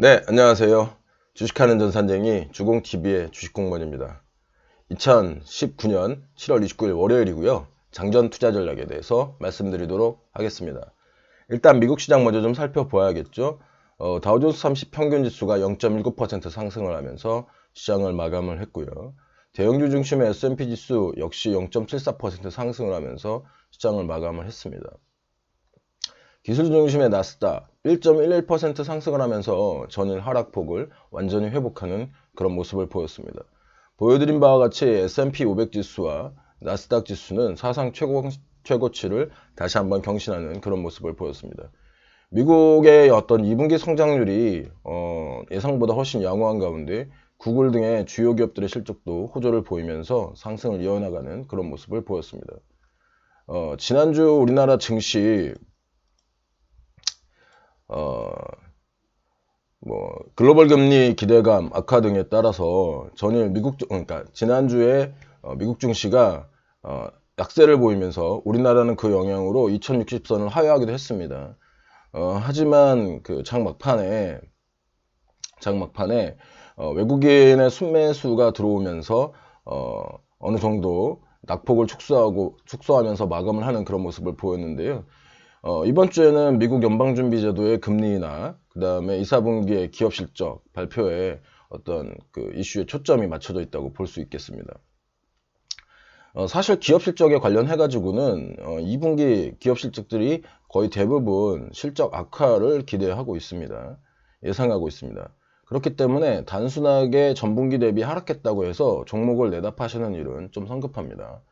네, 안녕하세요. 주식하는 전산쟁이 주공TV의 주식공무원입니다. 2019년 7월 29일 월요일이고요. 장전 투자 전략에 대해서 말씀드리도록 하겠습니다. 일단 미국 시장 먼저 좀 살펴봐야겠죠. 다우존스 30 평균 지수가 0.19% 상승을 하면서 시장을 마감을 했고요. 대형주 중심의 S&P 지수 역시 0.74% 상승을 하면서 시장을 마감을 했습니다. 기술 중심의 나스닥 1.11% 상승을 하면서 전일 하락폭을 완전히 회복하는 그런 모습을 보였습니다. 보여드린 바와 같이 S&P 500 지수와 나스닥 지수는 사상 최고치를 다시 한번 경신하는 그런 모습을 보였습니다. 미국의 어떤 2분기 성장률이 예상보다 훨씬 양호한 가운데 구글 등의 주요 기업들의 실적도 호조를 보이면서 상승을 이어나가는 그런 모습을 보였습니다. 지난주 우리나라 증시 글로벌 금리 기대감 악화 등에 따라서 전일 그러니까 지난주에 미국 증시가 약세를 보이면서 우리나라는 그 영향으로 2060선을 하회하기도 했습니다. 하지만 그 장막판에 외국인의 순매수가 들어오면서 어느 정도 낙폭을 축소하면서 마감을 하는 그런 모습을 보였는데요. 이번 주에는 미국 연방준비제도의 금리 인하, 그 다음에 2, 4분기의 기업 실적 발표에 어떤 그 이슈에 초점이 맞춰져 있다고 볼 수 있겠습니다. 사실 기업 실적에 관련해가지고는 2분기 기업 실적들이 거의 대부분 실적 악화를 기대하고 있습니다. 예상하고 있습니다. 그렇기 때문에 단순하게 전분기 대비 하락했다고 해서 종목을 내다 파시는 일은 좀 성급합니다.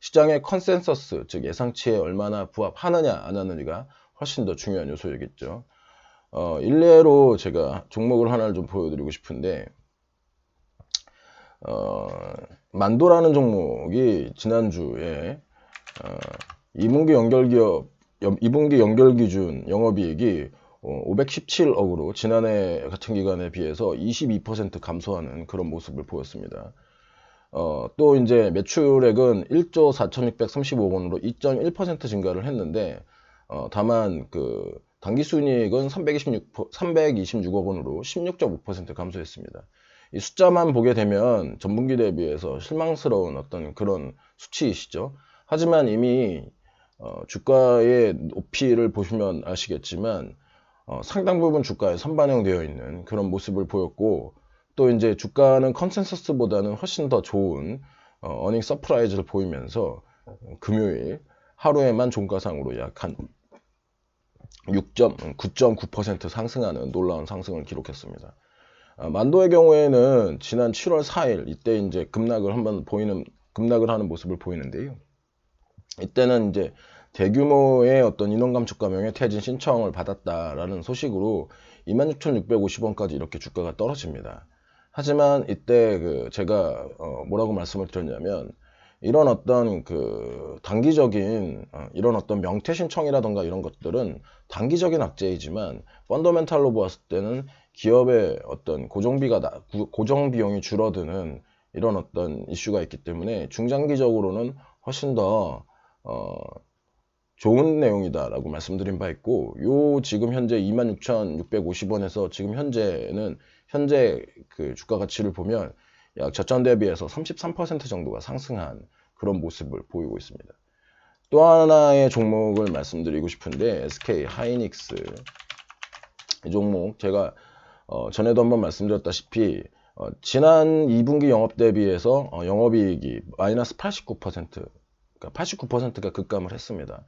시장의 컨센서스, 즉 예상치에 얼마나 부합하느냐 안 하느냐가 훨씬 더 중요한 요소이겠죠. 일례로 제가 종목을 하나를 좀 보여드리고 싶은데 만도라는 종목이 지난주에 2분기 연결 기준 영업이익이 517억으로 지난해 같은 기간에 비해서 22% 감소하는 그런 모습을 보였습니다. 또 이제 매출액은 1조 4,635억원으로 2.1% 증가를 했는데 다만 그 당기순이익은 326억 원으로 16.5% 감소했습니다. 이 숫자만 보게 되면 전분기 대비해서 실망스러운 어떤 그런 수치이시죠. 하지만 이미 주가의 높이를 보시면 아시겠지만 상당 부분 주가에 선반영되어 있는 그런 모습을 보였고, 또 이제 주가는 컨센서스보다는 훨씬 더 좋은 어닝 서프라이즈를 보이면서 금요일 하루에만 종가상으로 약 한 9.9% 상승하는 놀라운 상승을 기록했습니다. 만도의 경우에는 지난 7월 4일 이때 이제 급락을 하는 모습을 보이는데요. 이때는 이제 대규모의 어떤 인원 감축감형의 퇴진 신청을 받았다라는 소식으로 26,650원까지 이렇게 주가가 떨어집니다. 하지만 이때 제가 뭐라고 말씀을 드렸냐면, 이런 어떤 단기적인 이런 어떤 명퇴 신청이라던가 이런 것들은 단기적인 악재이지만 펀더멘탈로 보았을 때는 기업의 어떤 고정 비용이 줄어드는 이런 어떤 이슈가 있기 때문에 중장기적으로는 훨씬 더 좋은 내용이다라고 말씀드린 바 있고, 지금 현재 26,650원에서 지금 현재 그 주가 가치를 보면 약 저점 대비해서 33% 정도가 상승한 그런 모습을 보이고 있습니다. 또 하나의 종목을 말씀드리고 싶은데 SK 하이닉스, 이 종목 제가 전에도 한번 말씀드렸다시피 지난 2분기 영업 대비해서 영업이익이 마이너스 89%, 그러니까 89%가 급감을 했습니다.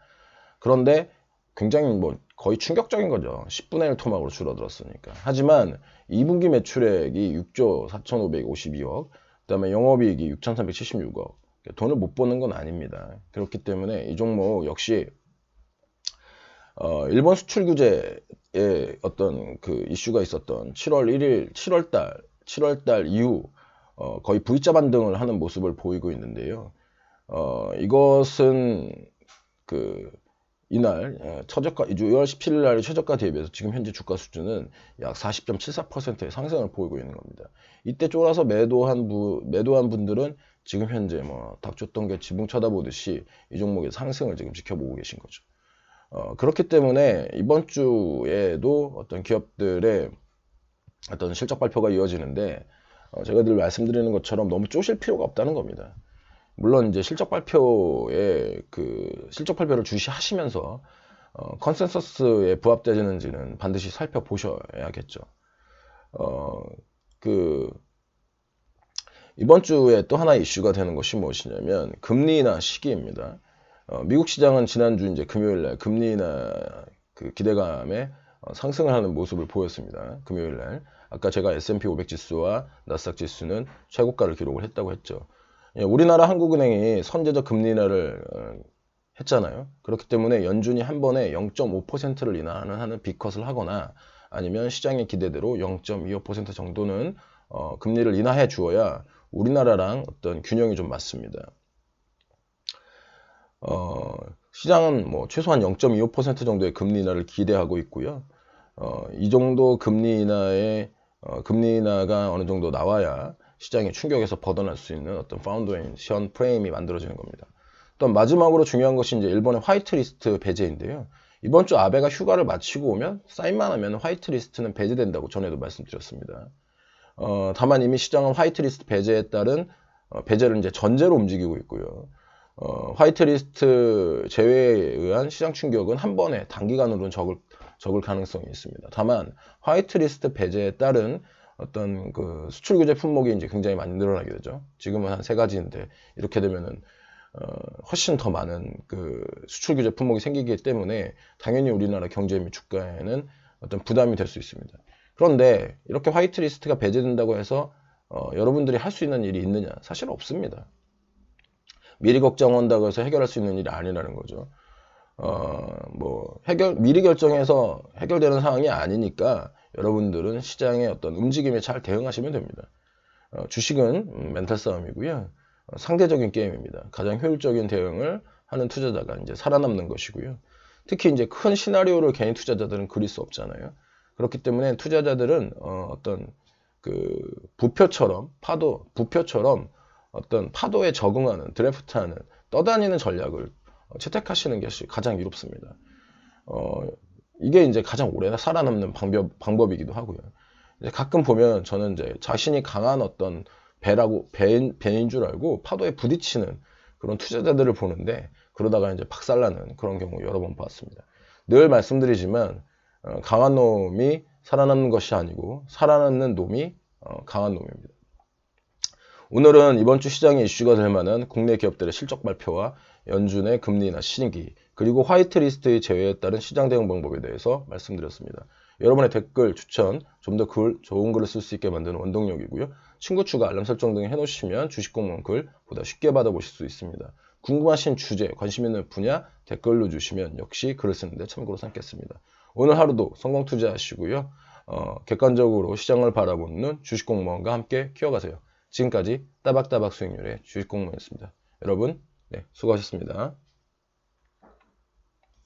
그런데 굉장히 거의 충격적인 거죠. 10분의 1 토막으로 줄어들었으니까. 하지만 2분기 매출액이 6조 4,552억, 그 다음에 영업이익이 6,376억. 돈을 못 버는 건 아닙니다. 그렇기 때문에 이 종목 역시 일본 수출 규제에 어떤 그 이슈가 있었던 7월 달 이후 거의 V자 반등을 하는 모습을 보이고 있는데요. 이것은 이날 최저가 6월 17일 날 최저가 대비해서 지금 현재 주가 수준은 약 40.74%의 상승을 보이고 있는 겁니다. 이때 쫄아서 매도한 분들은 지금 현재 닭 줬던 게 지붕 쳐다보듯이 이 종목의 상승을 지금 지켜보고 계신 거죠. 그렇기 때문에 이번 주에도 어떤 기업들의 어떤 실적 발표가 이어지는데 제가 늘 말씀드리는 것처럼 너무 쪼실 필요가 없다는 겁니다. 물론 이제 실적 발표에 실적 발표를 주시하시면서 컨센서스에 부합되는지는 반드시 살펴보셔야겠죠. 이번 주에 또 하나 이슈가 되는 것이 무엇이냐면 금리 인하 시기입니다. 미국 시장은 지난주 이제 금요일날 금리 인하 기대감에 상승을 하는 모습을 보였습니다. 금요일날 아까 제가 S&P 500 지수와 나스닥 지수는 최고가를 기록을 했다고 했죠. 우리나라 한국은행이 선제적 금리 인하를 했잖아요. 그렇기 때문에 연준이 한 번에 0.5%를 인하하는 빅컷을 하거나 아니면 시장의 기대대로 0.25% 정도는 금리를 인하해 주어야 우리나라랑 어떤 균형이 좀 맞습니다. 시장은 뭐 최소한 0.25% 정도의 금리 인하를 기대하고 있고요. 이 정도 금리 인하가 어느 정도 나와야 시장의 충격에서 벗어날 수 있는 어떤 파운데이션 프레임이 만들어지는 겁니다. 또 마지막으로 중요한 것이 이제 일본의 화이트리스트 배제인데요. 이번 주 아베가 휴가를 마치고 오면 사인만 하면 화이트리스트는 배제된다고 전에도 말씀드렸습니다. 다만 이미 시장은 화이트리스트 배제에 따른 배제를 이제 전제로 움직이고 있고요. 화이트리스트 제외에 의한 시장 충격은 한 번에 단기간으로는 적을 가능성이 있습니다. 다만 화이트리스트 배제에 따른 어떤 수출 규제 품목이 이제 굉장히 많이 늘어나게 되죠. 지금은 한 3가지인데 이렇게 되면은 훨씬 더 많은 수출 규제 품목이 생기기 때문에 당연히 우리나라 경제 및 주가에는 어떤 부담이 될 수 있습니다. 그런데 이렇게 화이트리스트가 배제된다고 해서 여러분들이 할 수 있는 일이 있느냐? 사실 없습니다. 미리 걱정한다고 해서 해결할 수 있는 일이 아니라는 거죠. 미리 결정해서 해결되는 상황이 아니니까 여러분들은 시장의 어떤 움직임에 잘 대응하시면 됩니다. 주식은 멘탈 싸움이고요. 상대적인 게임입니다. 가장 효율적인 대응을 하는 투자자가 이제 살아남는 것이고요. 특히 이제 큰 시나리오를 개인 투자자들은 그릴 수 없잖아요. 그렇기 때문에 투자자들은 어떤 부표처럼 어떤 파도에 적응하는 드래프트하는 떠다니는 전략을 채택하시는 것이 가장 이롭습니다. 이게 이제 가장 오래 살아남는 방법이기도 하고요. 이제 가끔 보면 저는 이제 자신이 강한 어떤 배인 줄 알고 파도에 부딪히는 그런 투자자들을 보는데 그러다가 이제 박살나는 그런 경우 여러 번 봤습니다. 늘 말씀드리지만 강한 놈이 살아남는 것이 아니고 살아남는 놈이 강한 놈입니다. 오늘은 이번 주 시장에 이슈가 될 만한 국내 기업들의 실적 발표와 연준의 금리 인하 시기 그리고 화이트리스트의 제외에 따른 시장 대응 방법에 대해서 말씀드렸습니다. 여러분의 댓글, 추천, 좀 더 좋은 글을 쓸 수 있게 만드는 원동력이고요. 친구 추가, 알람 설정 등 해놓으시면 주식 공무원 글 보다 쉽게 받아보실 수 있습니다. 궁금하신 주제, 관심 있는 분야 댓글로 주시면 역시 글을 쓰는데 참고로 삼겠습니다. 오늘 하루도 성공 투자하시고요. 객관적으로 시장을 바라보는 주식 공무원과 함께 키워가세요. 지금까지 따박따박 수익률의 주식 공무원이었습니다. 여러분, 수고하셨습니다.